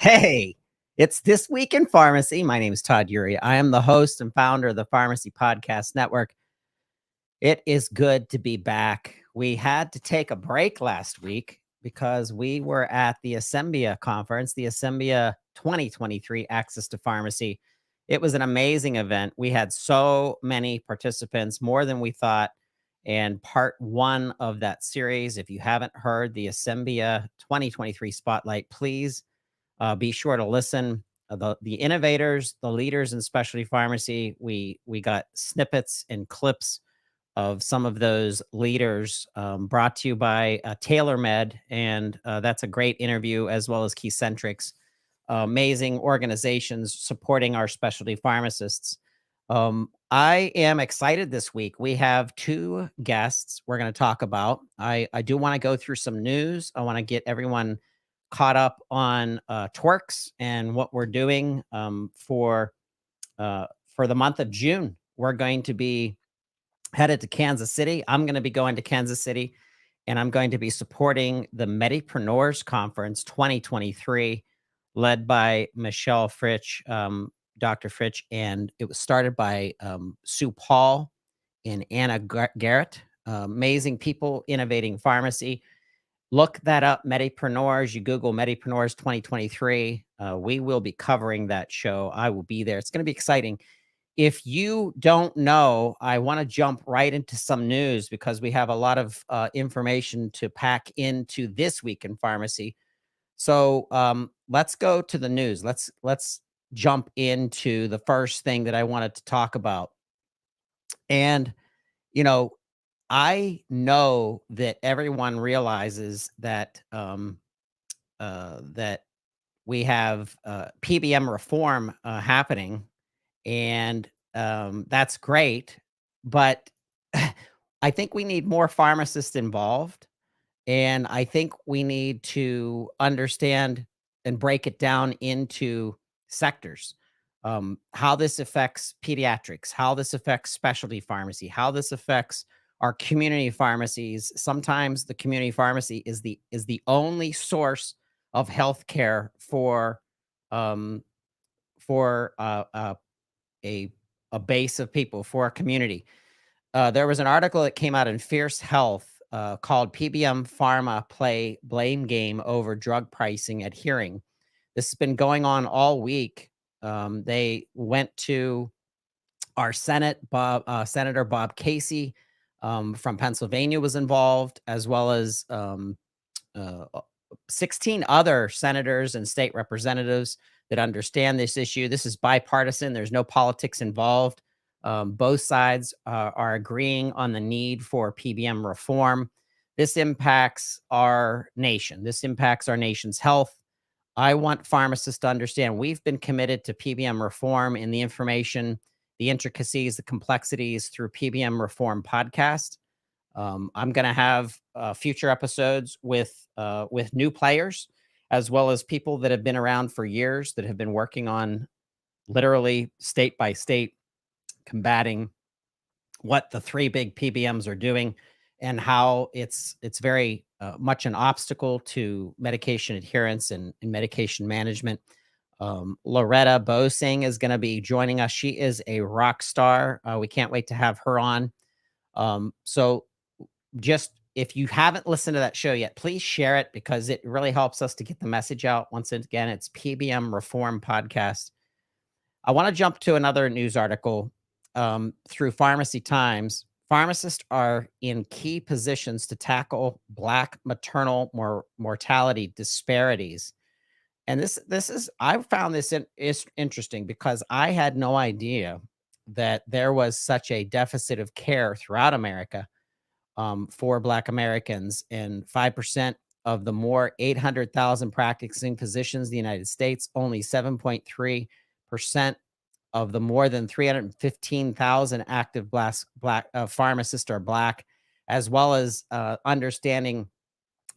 Hey, it's This Week in Pharmacy. My name is Todd Urey. I am the host and founder of the Pharmacy Podcast Network. It is good to be back. We had to take a break last week because we were at the Assembia conference, the Assembia 2023 Access to Pharmacy. It was an amazing event. We had so many participants, more than we thought. And part one of that series, if you haven't heard the Assembia 2023 Spotlight, please be sure to listen. The innovators, the leaders in specialty pharmacy, we got snippets and clips of some of those leaders, brought to you by TaylorMed, and that's a great interview, as well as Keycentrics, amazing organizations supporting our specialty pharmacists. I am excited this week. We have two guests we're going to talk about. I do want to go through some news. I want to get everyone caught up on twerks and what we're doing for the month of June. We're going to be headed to Kansas City. I'm going to be going to Kansas City, and I'm going to be supporting the Medipreneurs Conference 2023, led by Michelle Fritsch, Dr. Fritsch, and it was started by Sue Paul and Anna Garrett. Amazing people innovating pharmacy. Look that up, Medipreneurs. You Google Medipreneurs 2023. We will be covering that show. I will be there. It's going to be exciting. If you don't know, I want to jump right into some news because we have a lot of information to pack into This Week in Pharmacy. So let's go to the news. Let's jump into the first thing that I wanted to talk about. And, you know, I know that everyone realizes that that we have PBM reform happening, and that's great. But I think we need more pharmacists involved, and I think we need to understand and break it down into sectors. How this affects pediatrics, how this affects specialty pharmacy, how this affects our community pharmacies. Sometimes the community pharmacy is the only source of healthcare um, for a base of people, for a community. There was an article that came out in Fierce Health called "PBM Pharma Play Blame Game Over Drug Pricing Adhering." This has been going on all week. They went to our Senator Bob Casey from Pennsylvania was involved, as well as uh, 16 other senators and state representatives that understand this issue. This is bipartisan. There's no politics involved. Both sides are agreeing on the need for PBM reform. This impacts our nation. This impacts our nation's health. I want pharmacists to understand we've been committed to PBM reform in the information, the intricacies, the complexities through PBM Reform podcast. I'm going to have future episodes with new players, as well as people that have been around for years that have been working on literally state by state combating what the three big PBMs are doing and how it's very much an obstacle to medication adherence and medication management. Loretta Bosing is going to be joining us. She is a rock star. We can't wait to have her on. So just if you haven't listened to that show yet, please share it because it really helps us to get the message out. Once again, it's PBM Reform Podcast. I want to jump to another news article through Pharmacy Times. Pharmacists are in key positions to tackle Black maternal mortality disparities. And this is I found this is interesting because I had no idea that there was such a deficit of care throughout America for Black Americans, and 5% of the more 800,000 practicing physicians in the United States, only 7.3% of the more than 315,000 active black pharmacists are Black, as well as understanding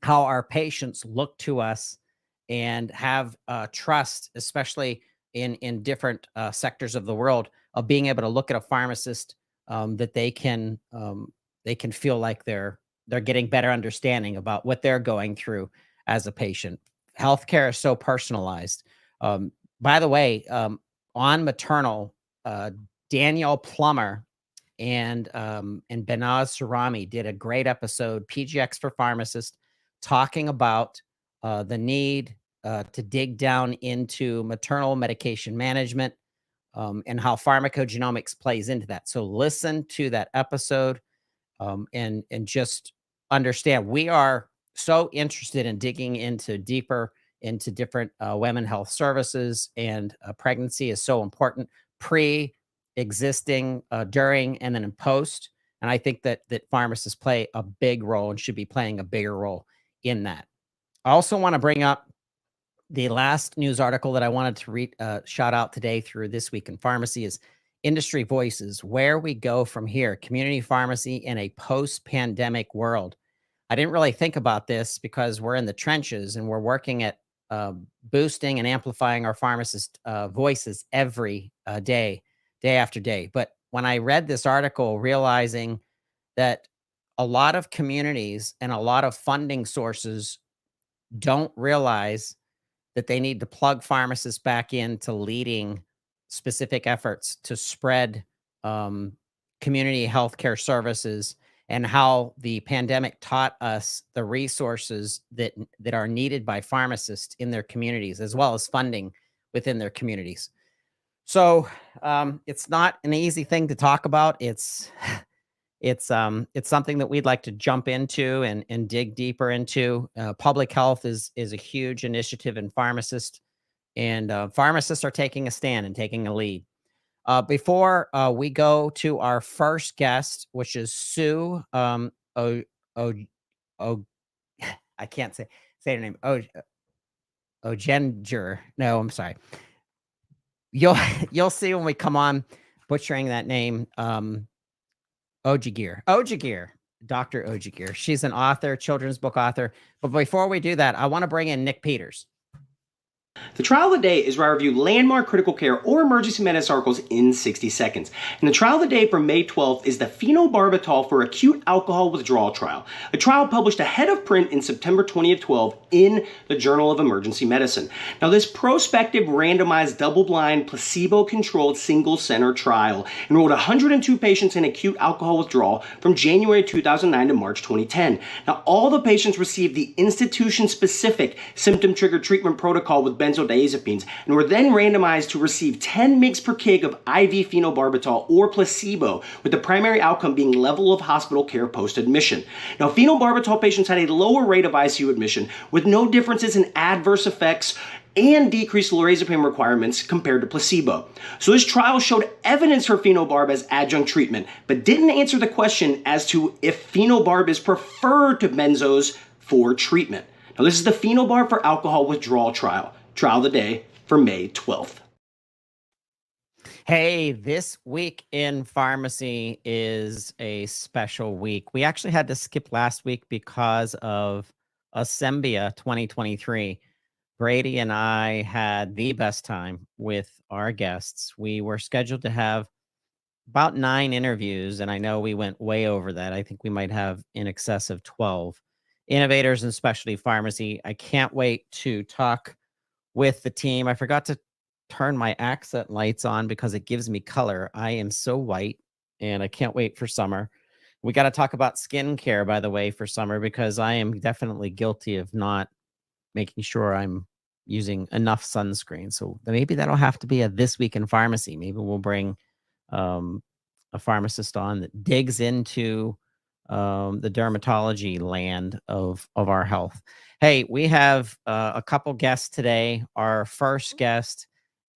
how our patients look to us and have trust, especially in different sectors of the world, of being able to look at a pharmacist, that they can feel like they're getting better understanding about what they're going through as a patient. Healthcare is so personalized. By the way, on maternal, Danielle Plummer and Benaz Sarami did a great episode, PGX for Pharmacist, talking about the need to dig down into maternal medication management, and how pharmacogenomics plays into that. So listen to that episode, and just understand we are so interested in digging into deeper into different women health services, and pregnancy is so important, pre, existing, during, and then in post. And I think that pharmacists play a big role and should be playing a bigger role in that. I also want to bring up the last news article that I wanted to read, shout out today through This Week in Pharmacy is Industry Voices, Where We Go From Here, Community Pharmacy in a Post-Pandemic World. I didn't really think about this because we're in the trenches and we're working at boosting and amplifying our pharmacist voices every day, day after day. But when I read this article, realizing that a lot of communities and a lot of funding sources don't realize that they need to plug pharmacists back into leading specific efforts to spread community healthcare services, and how the pandemic taught us the resources that are needed by pharmacists in their communities, as well as funding within their communities. So it's not an easy thing to talk about. It's something that we'd like to jump into and dig deeper into. Public health is a huge initiative in pharmacists, and pharmacists are taking a stand and taking a lead. Before we go to our first guest, which is Sue o, o, o, I can't say her name. Ojageer. No, I'm sorry. You'll see when we come on, butchering that name. Ojageer, Dr. Ojageer. She's an author, children's book author. But before we do that, I want to bring in Nick Peters. The trial of the day is where I review landmark critical care or emergency medicine articles in 60 seconds. And the trial of the day for May 12th is the phenobarbital for acute alcohol withdrawal trial, a trial published ahead of print in September 2012 in the Journal of Emergency Medicine. Now, this prospective randomized double-blind placebo-controlled single-center trial enrolled 102 patients in acute alcohol withdrawal from January 2009 to March 2010. Now, all the patients received the institution-specific symptom-triggered treatment protocol with benzodiazepines and were then randomized to receive 10 mg per kg of IV phenobarbital or placebo, with the primary outcome being level of hospital care post-admission. Now, phenobarbital patients had a lower rate of ICU admission with no differences in adverse effects and decreased lorazepam requirements compared to placebo. So this trial showed evidence for phenobarb as adjunct treatment, but didn't answer the question as to if phenobarb is preferred to benzos for treatment. Now, this is the phenobarb for alcohol withdrawal trial of the day for May 12th. Hey, this week in pharmacy is a special week. We actually had to skip last week because of Assembia 2023. Brady and I had the best time with our guests. We were scheduled to have about 9 interviews, and I know we went way over that. I think we might have in excess of 12 innovators in specialty pharmacy. I can't wait to talk with the team. I forgot to turn my accent lights on because it gives me color. I am so white, and I can't wait for summer. We got to talk about skincare, by the way, for summer, because I am definitely guilty of not making sure I'm using enough sunscreen. So maybe that'll have to be a This Week in Pharmacy. Maybe we'll bring a pharmacist on that digs into the dermatology land of our health. Hey, we have a couple guests today. Our first guest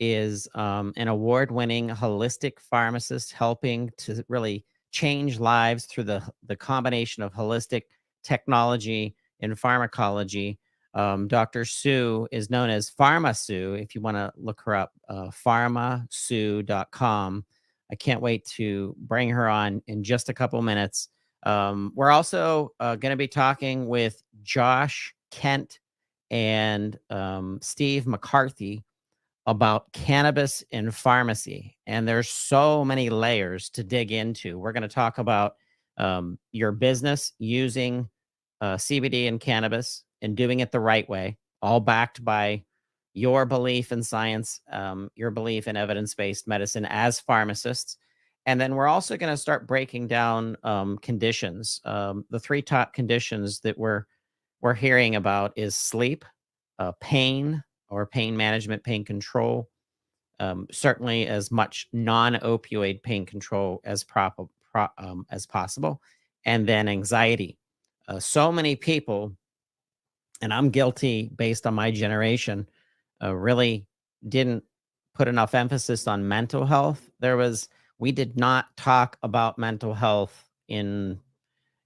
is an award-winning holistic pharmacist helping to really change lives through the combination of holistic technology in pharmacology. Dr. Sue is known as Pharma Sue. If you want to look her up, pharmasue.com. I can't wait to bring her on in just a couple minutes. We're also going to be talking with Josh Kent and Steve McCarthy about cannabis in pharmacy. And there's so many layers to dig into. We're going to talk about your business using CBD and cannabis and doing it the right way, all backed by your belief in science, your belief in evidence-based medicine as pharmacists. And then we're also going to start breaking down conditions. The three top conditions that we're hearing about is sleep, pain or pain management, pain control, certainly as much non-opioid pain control as as possible, and then anxiety. So many people, and I'm guilty based on my generation, really didn't put enough emphasis on mental health. We did not talk about mental health in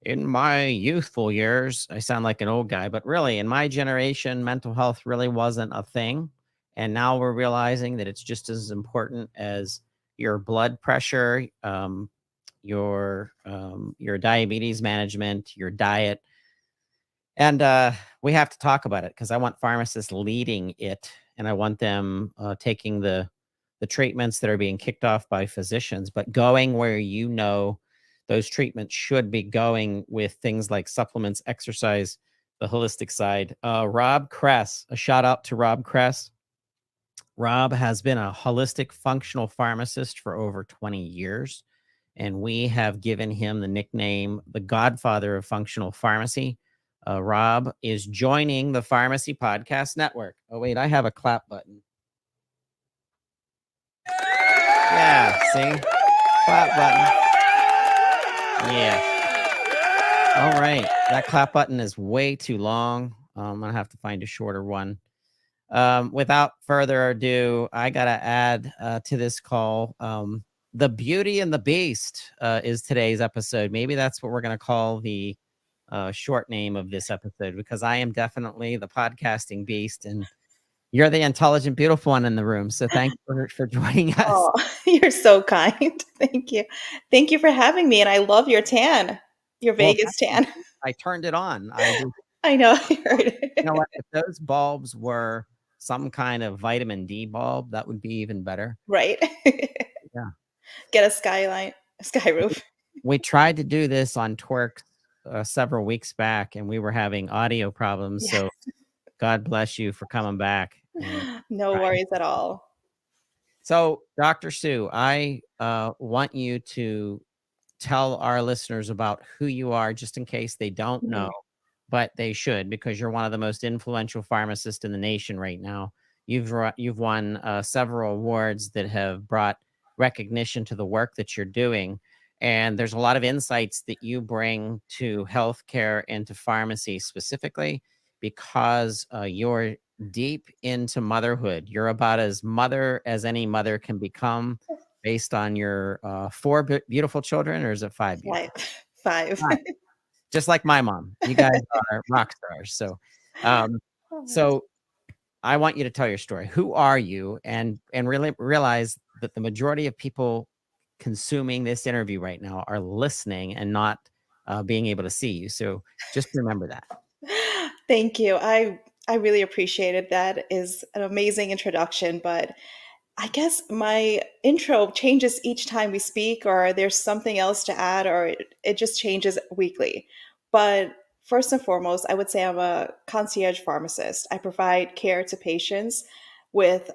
my youthful years. I sound like an old guy, but really in my generation, mental health really wasn't a thing. And now we're realizing that it's just as important as your blood pressure, your diabetes management, your diet. And we have to talk about it because I want pharmacists leading it, and I want them taking the treatments that are being kicked off by physicians, but going where those treatments should be going with things like supplements, exercise, the holistic side. Rob Kress, a shout out to Rob Kress. Rob has been a holistic functional pharmacist for over 20 years, and we have given him the nickname the Godfather of Functional Pharmacy. Rob is joining the Pharmacy Podcast Network. Oh, wait, I have a clap button. Yeah, see? Clap button. Yeah. All right. That clap button is way too long. I'm going to have to find a shorter one. Without further ado, I got to add to this call. The Beauty and the Beast is today's episode. Maybe that's what we're going to call the short name of this episode, because I am definitely the podcasting beast and you're the intelligent, beautiful one in the room. So thank you for joining us. Oh, you're so kind. Thank you. Thank you for having me. And I love your tan, your Well, Vegas tan. I turned it on. I know. I heard You know what? If those bulbs were some kind of vitamin D bulb, that would be even better. Right. Yeah. Get a skyline, a sky roof. We tried to do this on Twerk several weeks back, and we were having audio problems. Yeah. So God bless you for coming back. No worries at all. So, Dr. Sue, I want you to tell our listeners about who you are, just in case they don't know, but they should, because you're one of the most influential pharmacists in the nation right now. You've won several awards that have brought recognition to the work that you're doing. And there's a lot of insights that you bring to healthcare and to pharmacy specifically because you're deep into motherhood. You're about as mother as any mother can become based on your four beautiful children, or is it five? Five. Just like my mom. You guys are rock stars. So, so I want you to tell your story. Who are you? And really realize that the majority of people consuming this interview right now are listening and not being able to see you. So just remember that. Thank you. I really appreciated that. Is an amazing introduction, but I guess my intro changes each time we speak, or there's something else to add, or it just changes weekly. But first and foremost, I would say I'm a concierge pharmacist. I provide care to patients with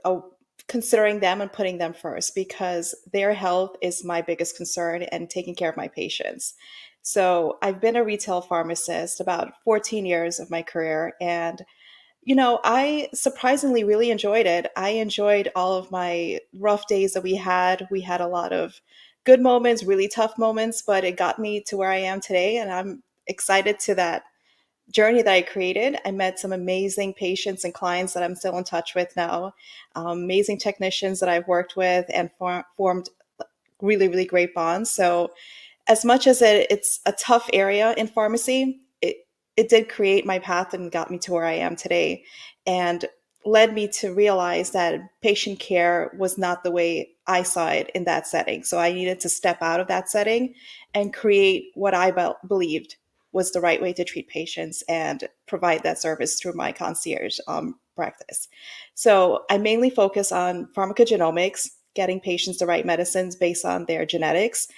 considering them and putting them first, because their health is my biggest concern and taking care of my patients. So I've been a retail pharmacist about 14 years of my career, and I surprisingly really enjoyed it. I enjoyed all of my rough days that we had. We had a lot of good moments, really tough moments, but it got me to where I am today. And I'm excited to that journey that I created. I met some amazing patients and clients that I'm still in touch with now, amazing technicians that I've worked with and formed really, really great bonds. So as much as it's a tough area in pharmacy, it did create my path and got me to where I am today, and led me to realize that patient care was not the way I saw it in that setting. So I needed to step out of that setting and create what I believed was the right way to treat patients and provide that service through my concierge practice. So I mainly focus on pharmacogenomics, getting patients the right medicines based on their genetics,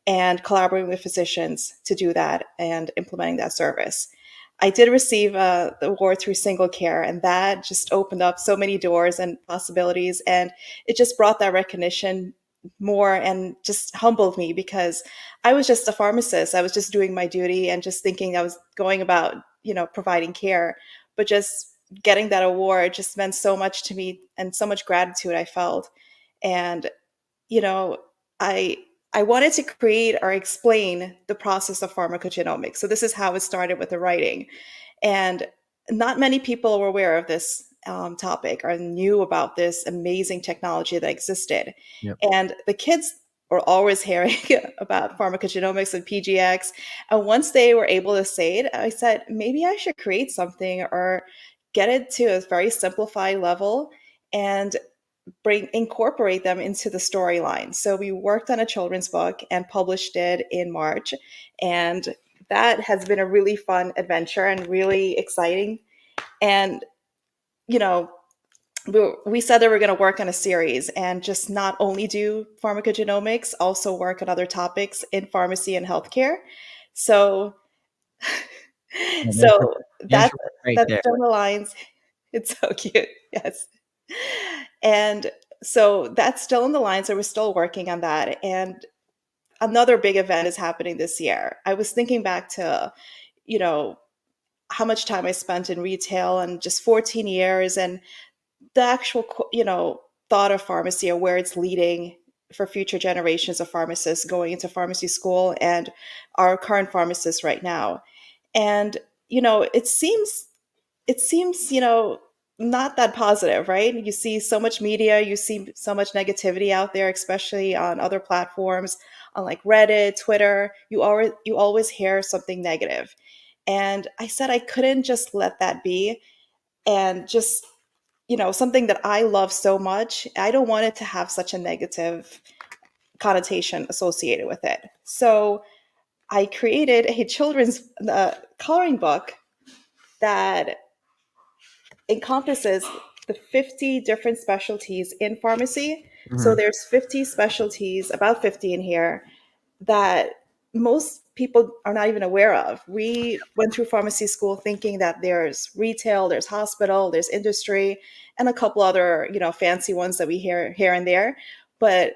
and collaborating with physicians to do that and implementing that service. I did receive the award through single care, and that just opened up so many doors and possibilities. And it just brought that recognition more and just humbled me because I was just a pharmacist. I was just doing my duty and just thinking I was going about, providing care. But just getting that award just meant so much to me and so much gratitude I felt. And you know, I I wanted to create or explain the process of pharmacogenomics. So this is how it started with the writing, and not many people were aware of this topic or knew about this amazing technology that existed. Yep. And the kids were always hearing about pharmacogenomics and PGX. And once they were able to say it, I said, maybe I should create something or get it to a very simplified level and incorporate them into the storyline. So we worked on a children's book and published it in March, and that has been a really fun adventure and really exciting. And you know, we said that we're going to work on a series and just not only do pharmacogenomics, also work on other topics in pharmacy and healthcare. So, Yeah, so there's that's your work right that's there. still the lines. It's so cute. Yes. And so that's still in the lines, so we're still working on that. And another big event is happening this year. I was thinking back to, you know, how much time I spent in retail and just 14 years and the actual, thought of pharmacy or where it's leading for future generations of pharmacists going into pharmacy school and our current pharmacists right now. And, it seems not that positive, right? You see so much media, you see so much negativity out there, especially on other platforms, on like Reddit, Twitter. You always hear something negative. And I said I couldn't just let that be, and just something that I love so much, I don't want it to have such a negative connotation associated with it. So I created a children's coloring book that encompasses the 50 different specialties in pharmacy. So Mhm. there's 50 specialties, about 50 in here, that most people are not even aware of. We went through pharmacy school thinking that there's retail, there's hospital, there's industry, and a couple other, fancy ones that we hear here and there. But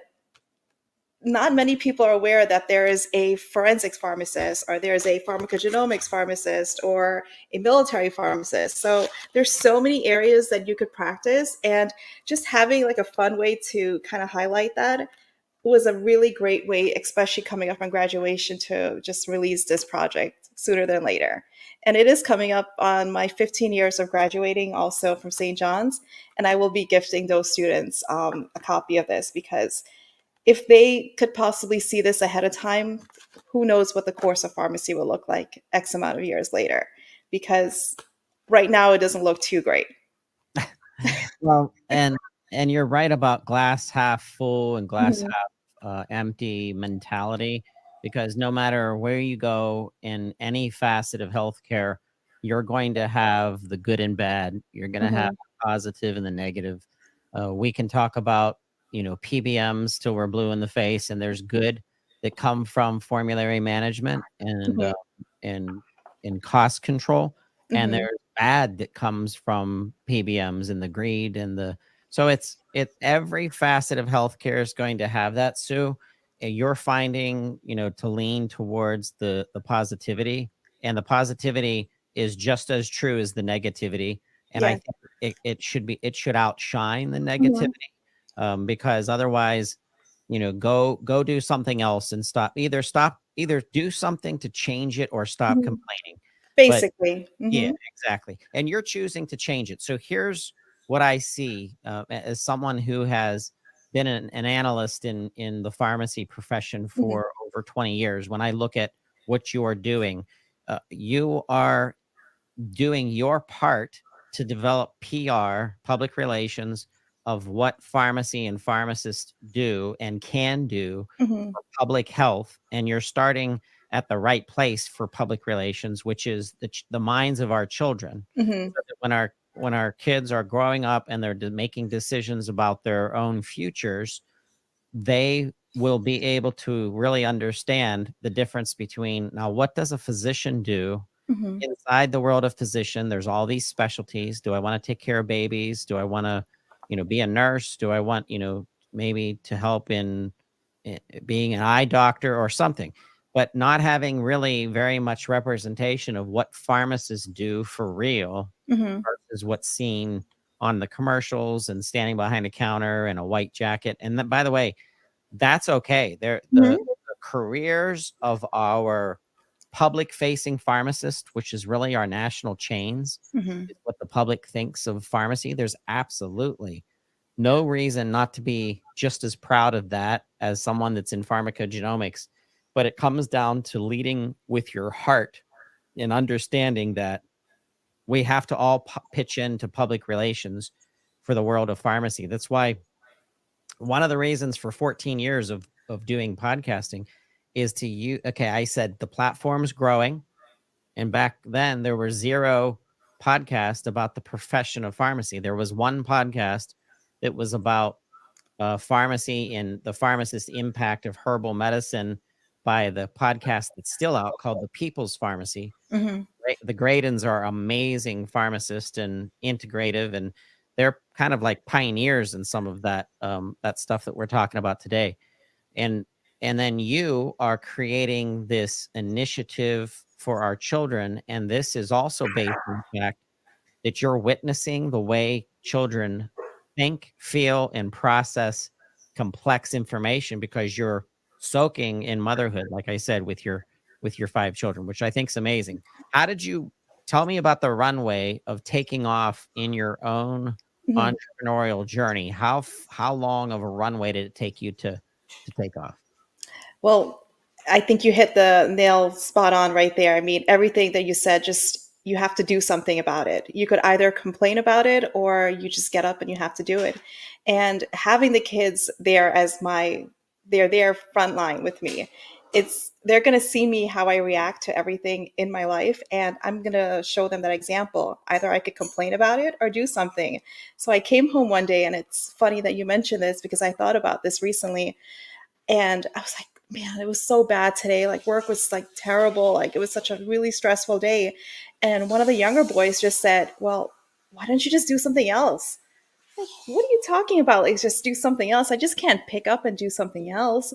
not many people are aware that there is a forensics pharmacist or there's a pharmacogenomics pharmacist or a military pharmacist. So there's so many areas that you could practice, and just having like a fun way to kind of highlight that was a really great way, especially coming up on graduation, to just release this project sooner than later. And it is coming up on my 15 years of graduating also from St. John's, and I will be gifting those students a copy of this because if they could possibly see this ahead of time, who knows what the course of pharmacy will look like X amount of years later? Because right now it doesn't look too great. Well, and you're right about glass half full and glass Mhm, half empty mentality, because no matter where you go in any facet of healthcare, you're going to have the good and bad. You're going to have mhm, the positive and the negative. We can talk about, PBMs till we're blue in the face, and there's good that come from formulary management mhm, and and cost control, and mhm, there's bad that comes from PBMs and the greed and the so it's every facet of healthcare is going to have that. So you're finding, to lean towards the positivity, and the positivity is just as true as the negativity. And I yeah. think it should outshine the Mhm, negativity, because otherwise, go do something else and either do something to change it or stop mhm. complaining. But Basically. yeah, Mhm, exactly. And you're choosing to change it. So here's what I see, as someone who has been an analyst in the pharmacy profession mhm, for over 20 years. When I look at what you are doing, you are doing your part to develop PR, public relations, of what pharmacy and pharmacists do and can do Hmm. for public health, and you're starting at the right place for public relations, which is the minds of our children, Hmm. so that when our kids are growing up and they're making decisions about their own futures, they will be able to really understand the difference between, now, what does a physician do Hmm. inside the world of physician? There's all these specialties. Do I want to take care of babies? Do I want to, be a nurse? Do I want, maybe to help in being an eye doctor or something? But not having really very much representation of what pharmacists do for real Hmm. versus what's seen on the commercials and standing behind a counter in a white jacket. And then, by the way, that's okay. The careers of our public facing pharmacist, which is really our national chains, Hmm. is what the public thinks of pharmacy. There's absolutely no reason not to be just as proud of that as someone that's in pharmacogenomics. But it comes down to leading with your heart and understanding that we have to all pitch into public relations for the world of pharmacy. That's why one of the reasons for 14 years of doing podcasting is to you. Okay, I said the platform's growing, and back then there were zero podcasts about the profession of pharmacy. There was one podcast that was about pharmacy and the pharmacist impact of herbal medicine by the podcast that's still out called The People's Pharmacy. Hmm. The Gradens are amazing pharmacists and integrative, and they're kind of like pioneers in some of that stuff that we're talking about today. And then you are creating this initiative for our children, and this is also based on the fact that you're witnessing the way children think, feel, and process complex information because you're soaking in motherhood, like I said, with your 5 children, which I think is amazing. How did you tell me about the runway of taking off in your own Hmm. entrepreneurial journey? How long of a runway did it take you to take off? Well, I think you hit the nail spot on right there. I mean, everything that you said, just you have to do something about it. You could either complain about it or you just get up and you have to do it. And having the kids there as they're there front line with me. They're going to see me how I react to everything in my life, and I'm going to show them that example. Either I could complain about it or do something. So I came home one day, and it's funny that you mentioned this because I thought about this recently. And I was like, man, it was so bad today. Like work was like terrible. Like it was such a really stressful day. And one of the younger boys just said, well, why don't you just do something else? Like, what are you talking about? Like, just do something else. I just can't pick up and do something else.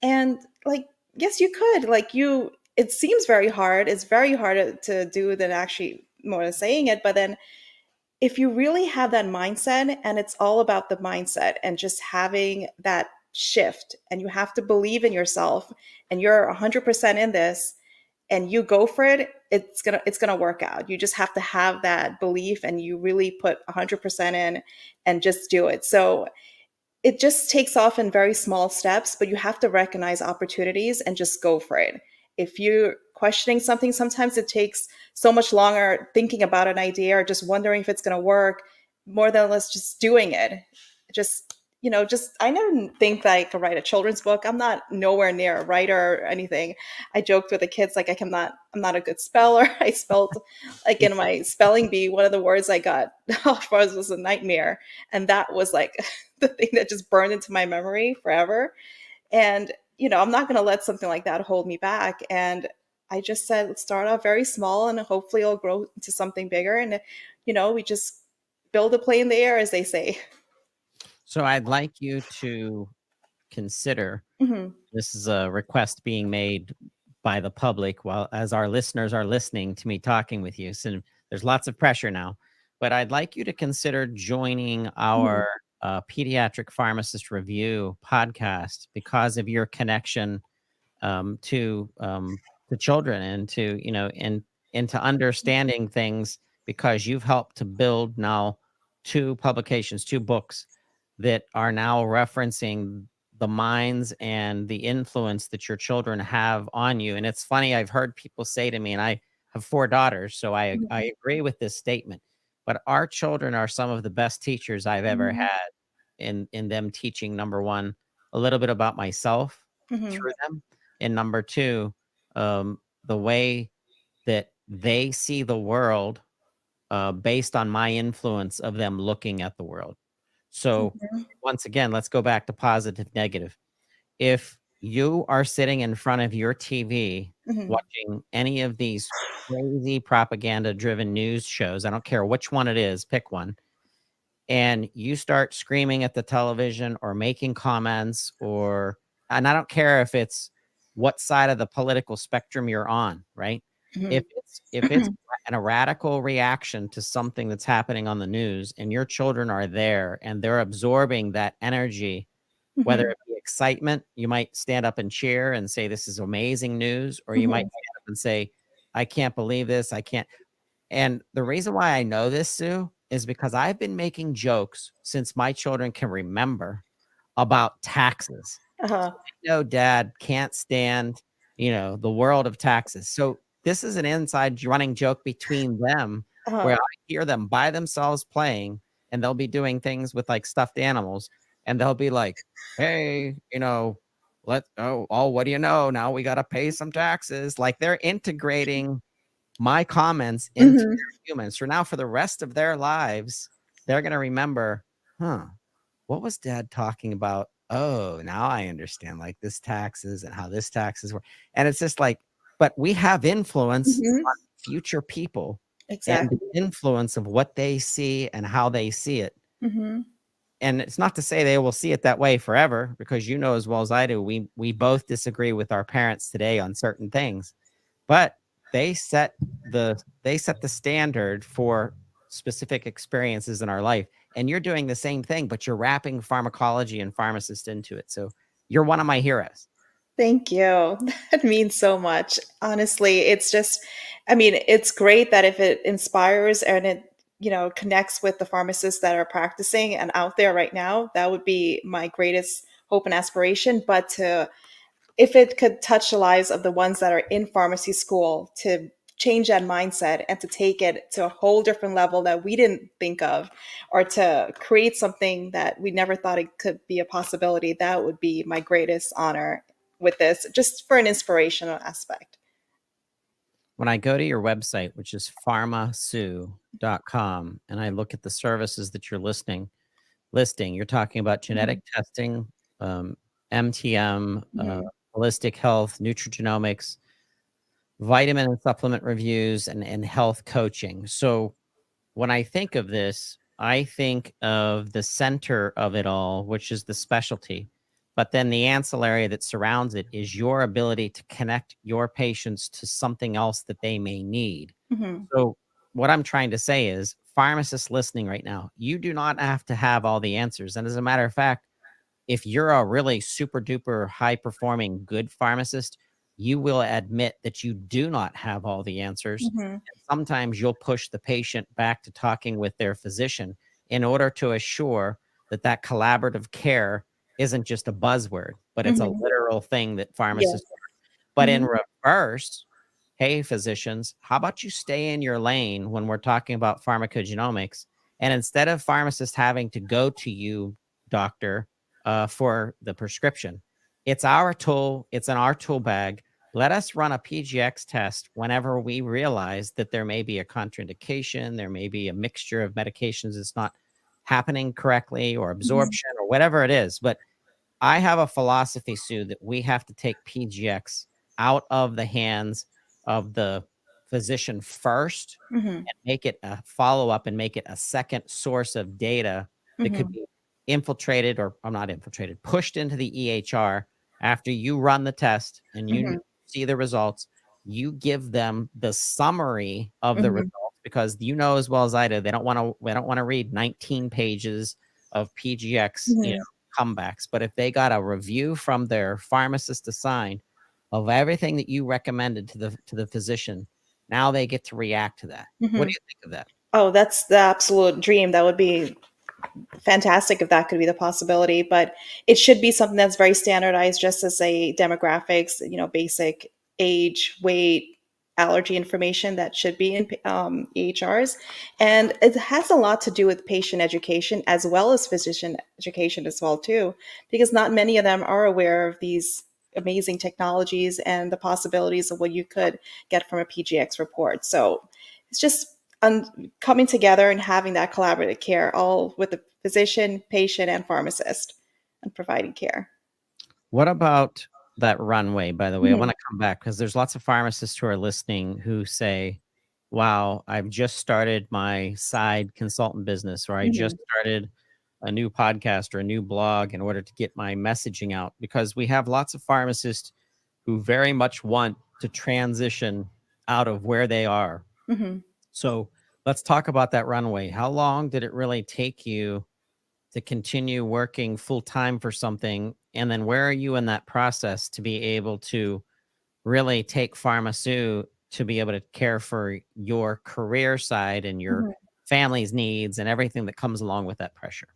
And like, yes, you could. Like, it seems very hard. It's very hard to do than actually more than saying it. But then if you really have that mindset, and it's all about the mindset and just having that shift, and you have to believe in yourself, and you're 100% in this, and you go for it, it's gonna work out. You just have to have that belief, and you really put 100% in and just do it. So it just takes off in very small steps, but you have to recognize opportunities and just go for it. If you're questioning something, sometimes it takes so much longer thinking about an idea or just wondering if it's going to work more than less just doing it. Just, just I never think that I could write a children's book. I'm not nowhere near a writer or anything. I joked with the kids like I'm not a good speller. I spelled like in my spelling bee, one of the words I got off was a nightmare. And that was like the thing that just burned into my memory forever. And, I'm not going to let something like that hold me back. And I just said, let's start off very small and hopefully it'll grow into something bigger. And, we just build a plane in the air, as they say. So I'd like you to consider, Hmm. this is a request being made by the public while as our listeners are listening to me talking with you. So there's lots of pressure now, but I'd like you to consider joining Hmm. our Pediatric Pharmacist Review podcast because of your connection to children and to into understanding things, because you've helped to build now 2 publications, 2 books that are now referencing the minds and the influence that your children have on you. And it's funny, I've heard people say to me, and I have 4 daughters, so I Mhm. agree with this statement. But our children are some of the best teachers I've ever Mhm. had in them teaching, number 1, a little bit about myself Mhm. through them, and number 2, the way that they see the world, based on my influence of them looking at the world. So, Mhm. once again, let's go back to positive, negative. If you are sitting in front of your TV Mhm. watching any of these crazy propaganda-driven news shows, I don't care which one it is, pick one, and you start screaming at the television or making comments, or and I don't care if it's what side of the political spectrum you're on, right? Mhm. If it's a radical reaction to something that's happening on the news and your children are there and they're absorbing that energy, whether Mhm. it be excitement, you might stand up and cheer and say, "This is amazing news," or you might Mhm. stand up and say, "I can't believe this. I can't." And the reason why I know this, Sue, is because I've been making jokes since my children can remember about taxes. So Uh-huh. they know dad can't stand, the world of taxes. So this is an inside running joke between them where Uh-huh. I hear them by themselves playing and they'll be doing things with like stuffed animals and they'll be like, "Hey, what do you know? Now we got to pay some taxes." Like they're integrating my comments into Mhm. their humans. So now for the rest of their lives, they're gonna remember, "Huh, what was dad talking about? Oh, now I understand, like, this taxes and how this taxes work." And it's just like but we have influence Mhm. on future people and the Exactly. influence of what they see and how they see it. Mhm. And it's not to say they will see it that way forever because you know as well as I do, we both disagree with our parents today on certain things. But they set they set the standard for specific experiences in our life, and you're doing the same thing, but you're wrapping pharmacology and pharmacist into it, so you're one of my heroes. Thank you. That means so much. Honestly, it's just, I mean, it's great that if it inspires and it connects with the pharmacists that are practicing and out there right now, that would be my greatest hope and aspiration. But if it could touch the lives of the ones that are in pharmacy school to change that mindset and to take it to a whole different level that we didn't think of, or to create something that we never thought it could be a possibility, that would be my greatest honor with this, just for an inspirational aspect. When I go to your website, which is pharmasue.com, and I look at the services that you're listing, you're talking about Mhm. genetic testing, MTM, Mhm. holistic health, nutrigenomics, vitamin and supplement reviews, and health coaching. So when I think of this, I think of the center of it all, which is the specialty. But then the ancillary that surrounds it is your ability to connect your patients to something else that they may need. Mhm. So, what I'm trying to say is, pharmacists listening right now, you do not have to have all the answers. And as a matter of fact, if you're a really super duper high performing good pharmacist, you will admit that you do not have all the answers. Mhm. And sometimes you'll push the patient back to talking with their physician in order to assure that that collaborative care isn't just a buzzword, but it's a Mhm. literal thing that Yes. pharmacists. But in Mhm. reverse, hey, physicians, how about you stay in your lane when we're talking about pharmacogenomics? And instead of pharmacists having to go to you, doctor, for the prescription, it's our tool, it's in our tool bag. Let us run a PGX test whenever we realize that there may be a contraindication, there may be a mixture of medications that's not happening correctly, or Mhm. absorption, or whatever it is. But I have a philosophy, Sue, that we have to take PGX out of the hands of the physician first Mhm. and make it a follow-up and make it a second source of data that could Mhm. be infiltrated, or I'm not infiltrated, pushed into the EHR after you run the test and you Mhm. see the results. You give them the summary of the Mhm. results because you know as well as I do, they don't want to read 19 pages of PGX, Mhm. comebacks. But if they got a review from their pharmacist assigned of everything that you recommended to the physician, now they get to react to that. What do Mhm. you think of that? Oh, that's the absolute dream. That would be fantastic if that could be the possibility, but it should be something that's very standardized, just as say demographics, basic age, weight, allergy information that should be in EHRs. And it has a lot to do with patient education as well as physician education as well too, because not many of them are aware of these amazing technologies and the possibilities of what you could get from a PGX report. So it's just coming together and having that collaborative care, all with the physician, patient, and pharmacist, and providing care. What about that runway, by the way? I Mhm. want to come back because there's lots of pharmacists who are listening who say, wow, I've just started my side consultant business, or I just Mhm. started a new podcast or a new blog in order to get my messaging out, because we have lots of pharmacists who very much want to transition out of where they are. Mhm. So let's talk about that runway. How long did it really take you to continue working full time for something? And then where are you in that process to be able to really take Pharmasu to be able to care for your career side and your Mhm. family's needs and everything that comes along with that pressure?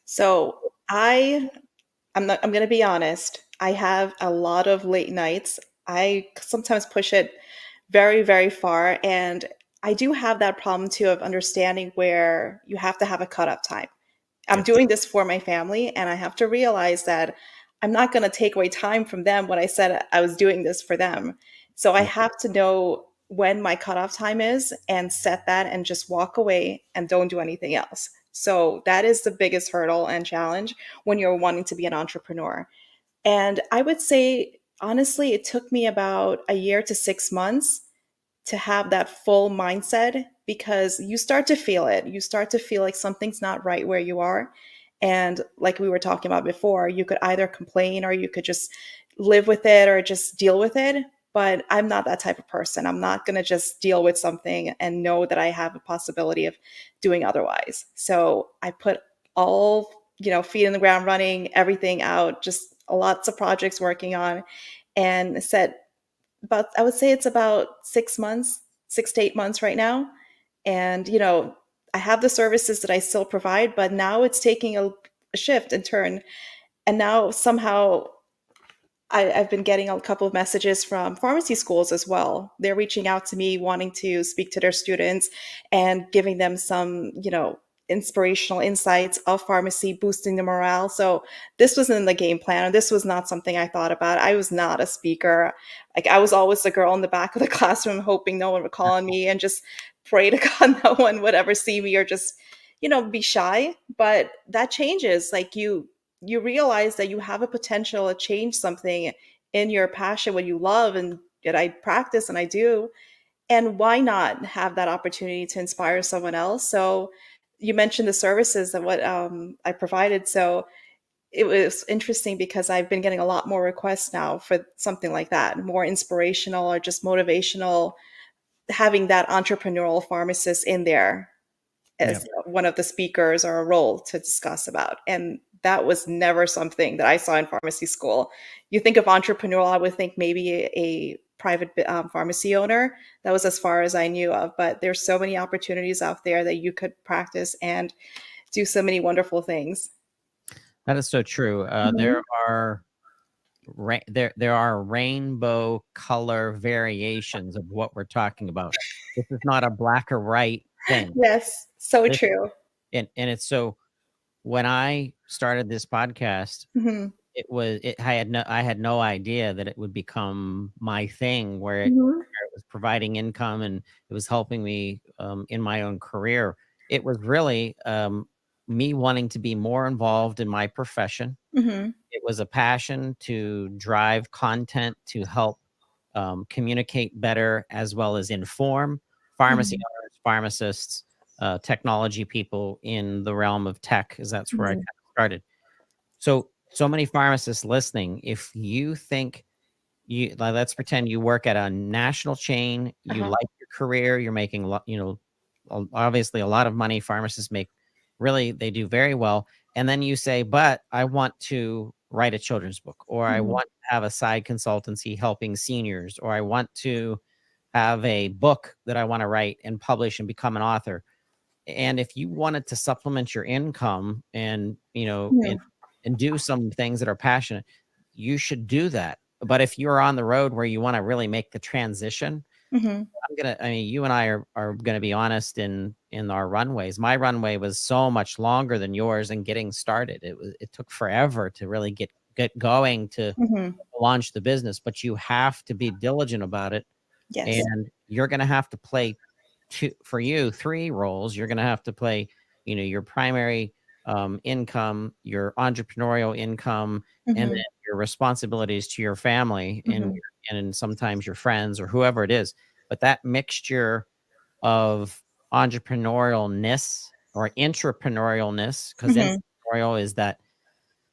So I'm going to be honest. I have a lot of late nights. I sometimes push it very, very far. And I do have that problem too of understanding where you have to have a cutoff time. I'm Yep. doing this for my family, and I have to realize that I'm not going to take away time from them when I said I was doing this for them. So I Yep. have to know when my cutoff time is and set that and just walk away and don't do anything else. So that is the biggest hurdle and challenge when you're wanting to be an entrepreneur. And I would say, honestly, it took me about a year to 6 months to have that full mindset, because you start to feel it. You start to feel like something's not right where you are. And like we were talking about before, you could either complain or you could just live with it or just deal with it. But I'm not that type of person. I'm not going to just deal with something and know that I have a possibility of doing otherwise. So I put all, feet in the ground running, everything out, just lots of projects working on, and said, I would say it's about 6 months, 6 to 8 months right now. And, I have the services that I still provide, but now it's taking a shift and turn. And now somehow I've been getting a couple of messages from pharmacy schools as well. They're reaching out to me wanting to speak to their students and giving them some, inspirational insights of pharmacy, boosting the morale. So this was in the game plan. This was not something I thought about. I was not a speaker. Like, I was always the girl in the back of the classroom, hoping no one would call on me and just pray to God no one would ever see me or just, be shy. But that changes. Like, you realize that you have a potential to change something in your passion, what you love, and that I practice and I do. And why not have that opportunity to inspire someone else? So you mentioned the services and what I provided. So it was interesting because I've been getting a lot more requests now for something like that, more inspirational or just motivational, having that entrepreneurial pharmacist in there Yeah. as one of the speakers or a role to discuss about. And that was never something that I saw in pharmacy school. You think of entrepreneurial, I would think maybe a private pharmacy owner. That was as far as I knew of. But there's so many opportunities out there that you could practice and do so many wonderful things. That is so true. There Mhm. are there are rainbow color variations of what we're talking about. This is not a black or white thing. Yes, so This true. and it's so, when I started this podcast, Mhm. I had no idea that it would become my thing, Mhm. where it was providing income and it was helping me in my own career. It was really me wanting to be more involved in my profession. Mhm. It was a passion to drive content to help communicate better, as well as inform pharmacy Mhm. owners, pharmacists, technology people in the realm of tech, because that's where I kind Mhm. of started. So many pharmacists listening, if you think let's pretend you work at a national chain, you Uh-huh. like your career, you're making obviously a lot of money. Pharmacists make, really, they do very well. And then you say, but I want to write a children's book, or I Mhm. want to have a side consultancy helping seniors, or I want to have a book that I want to write and publish and become an author. And if you wanted to supplement your income and, Mhm. and do some things that are passionate, you should do that. But if you're on the road where you want to really make the transition, Hmm. I mean, you and I are gonna be honest in our runways. My runway was so much longer than yours in getting started. It took forever to really get going to Hmm. launch the business, but you have to be diligent about it, Yes. and you're gonna have to play three roles. You're gonna have to play, your primary income, your entrepreneurial income, and then Hmm. your responsibilities to your family Hmm. and sometimes your friends or whoever it is. But that mixture of entrepreneurialness or intrapreneurialness, because Hmm. entrepreneurial is that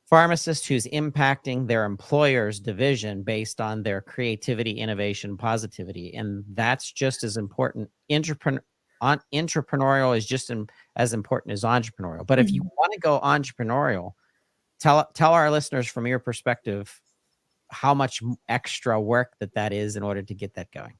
pharmacist who's impacting their employer's division based on their creativity, innovation, positivity, and that's just as important. Intrapreneurial is just as important as entrepreneurial. But if you Hmm. want to go entrepreneurial, tell our listeners from your perspective how much extra work that is in order to get that going.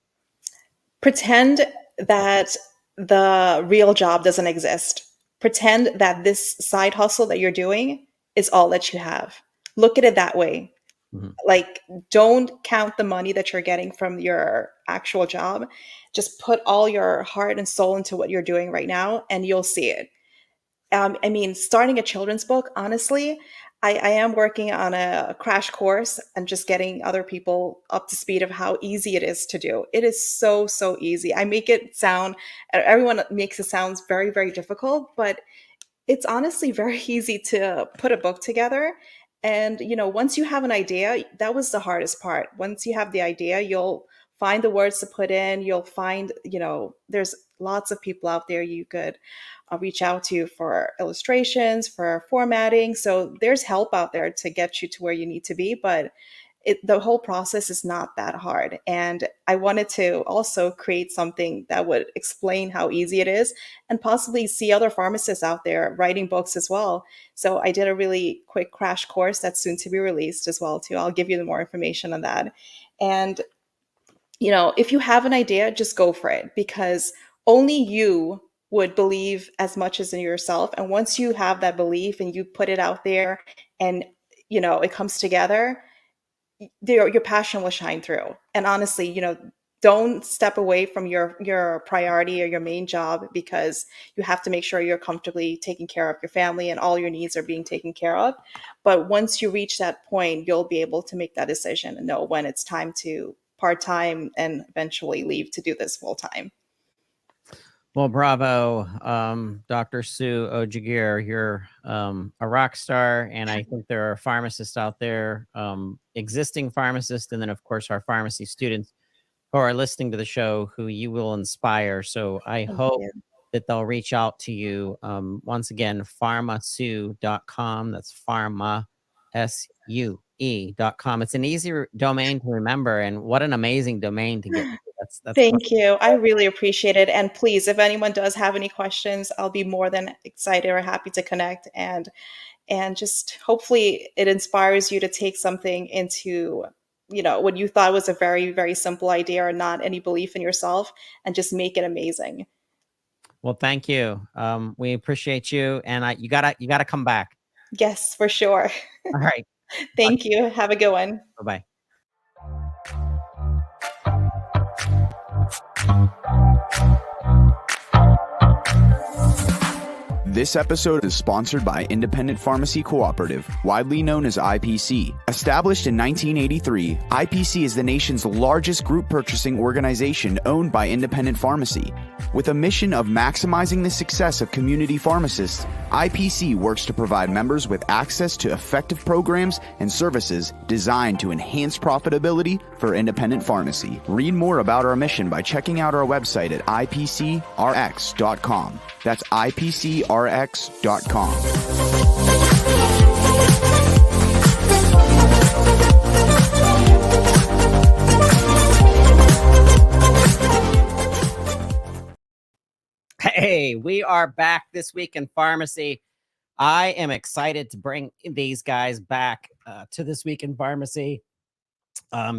Pretend that the real job doesn't exist. Pretend that this side hustle that you're doing is all that you have. Look at it that way. Mhm. Like, don't count the money that you're getting from your actual job. Just put all your heart and soul into what you're doing right now, and you'll see it. I mean, starting a children's book, honestly, I am working on a crash course and just getting other people up to speed of how easy it is to do. It is so, so easy. I make it sound, everyone makes it sound very, very difficult, but it's honestly very easy to put a book together. And, once you have an idea, that was the hardest part. Once you have the idea, you'll find the words to put in. You'll find, there's lots of people out there you could reach out to for illustrations, for formatting. So there's help out there to get you to where you need to be. But the whole process is not that hard. And I wanted to also create something that would explain how easy it is and possibly see other pharmacists out there writing books as well. So I did a really quick crash course that's soon to be released as well too. I'll give you more information on that. And if you have an idea, just go for it, because only you would believe as much as in yourself. And once you have that belief and you put it out there and it comes together, your passion will shine through. And honestly, don't step away from your priority or your main job, because you have to make sure you're comfortably taking care of your family and all your needs are being taken care of. But once you reach that point, you'll be able to make that decision and know when it's time to part-time and eventually leave to do this full-time. Well, bravo, Dr. Sue Ojageer. You're a rock star, and I think there are pharmacists out there, existing pharmacists, and then, of course, our pharmacy students who are listening to the show who you will inspire. So I Thank hope you. that they'll reach out to you. Once again, pharmasue.com. That's pharma, SUE.com. It's an easy domain to remember, and what an amazing domain to get. That's great. Thank you. I really appreciate it. And please, if anyone does have any questions, I'll be more than excited or happy to connect, and just hopefully it inspires you to take something into what you thought was a very, very simple idea or not any belief in yourself, and just make it amazing. Well, thank you. We appreciate you, and you gotta come back. Yes, for sure. All right. Thank you. Have a good one. Bye bye. This episode is sponsored by Independent Pharmacy Cooperative, widely known as IPC. Established in 1983, IPC is the nation's largest group purchasing organization owned by independent pharmacy. With a mission of maximizing the success of community pharmacists, IPC works to provide members with access to effective programs and services designed to enhance profitability for independent pharmacy. Read more about our mission by checking out our website at ipcrx.com. That's ipcrx.com. Hey, we are back this week in pharmacy. I am excited to bring these guys back to This Week in Pharmacy.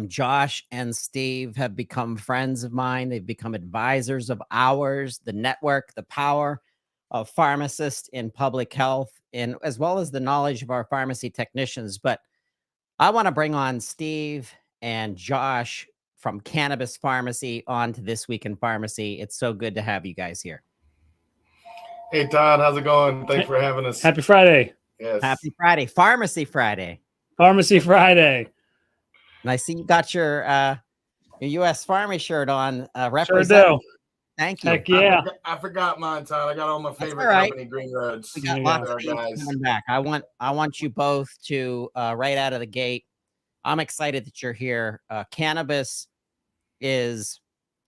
Josh and Steve have become friends of mine. They've become advisors of ours, the network, the power of pharmacists in public health, and as well as the knowledge of our pharmacy technicians. But I want to bring on Steve and Josh from Cannabis Pharmacy on to This Week in Pharmacy. It's so good to have you guys here. Hey, Todd, how's it going? Thanks for having us. Happy Friday. Yes. Happy Friday. Pharmacy Friday. Pharmacy Friday. And I see you got your U.S. Pharmacy shirt on. Sure do. Thank you. Heck yeah. I forgot mine, Todd. I got all my favorite all right. company, Green Roads. We got lots of things coming back. I want you both to right out of the gate. I'm excited that you're here. Cannabis is